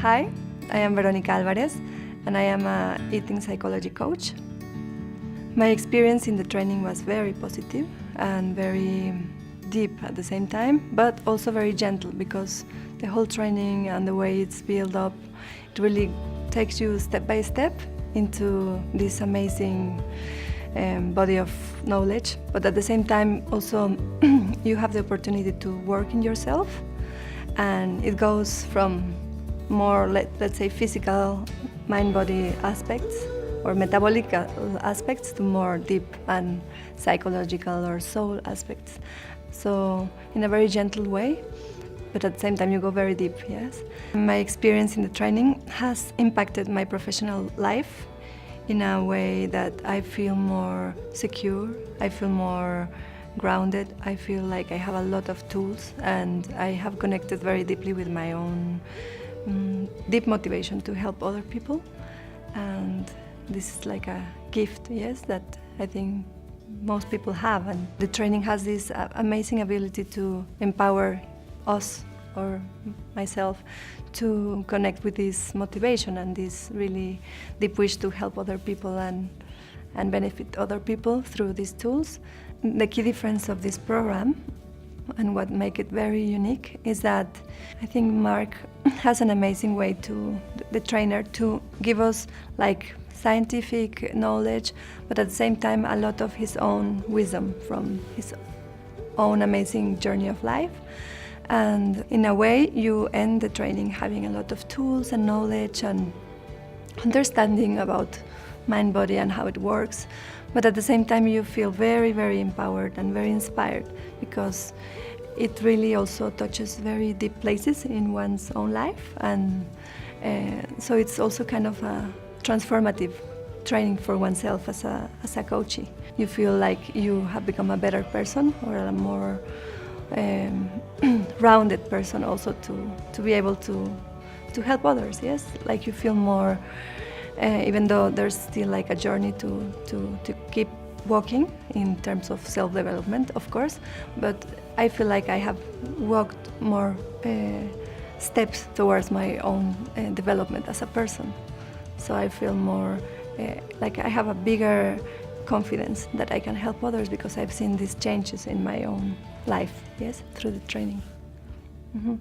Hi, I am Veronica Alvarez, and I am a eating psychology coach. My experience in the training was very positive and very deep at the same time, but also very gentle, because the whole training and the way it's built up, it really takes you step by step into this amazing body of knowledge. But at the same time, also you have the opportunity to work in yourself, and it goes from more, let's say, physical mind-body aspects or metabolic aspects to more deep and psychological or soul aspects. So in a very gentle way, but at the same time you go very deep, yes. My experience in the training has impacted my professional life in a way that I feel more secure, I feel more grounded, I feel like I have a lot of tools, and I have connected very deeply with my own deep motivation to help other people. And this is like a gift, yes, that I think most people have. And the training has this amazing ability to empower us, or myself, to connect with this motivation and this really deep wish to help other people and benefit other people through these tools. The key difference of this program and what makes it very unique is that I think Mark has an amazing way the trainer, to give us like scientific knowledge, but at the same time a lot of his own wisdom from his own amazing journey of life. And in a way you end the training having a lot of tools and knowledge and understanding about mind, body and how it works, but at the same time you feel very, very empowered and very inspired, because it really also touches very deep places in one's own life. And so it's also kind of a transformative training for oneself as a coachee. You feel like you have become a better person, or a more rounded person, also to be able to help others, yes? Like you feel more, even though there's still like a journey to keep walking in terms of self-development, of course, but I feel like I have walked more steps towards my own development as a person. So I feel more like I have a bigger confidence that I can help others, because I've seen these changes in my own life, yes, through the training. Mm-hmm.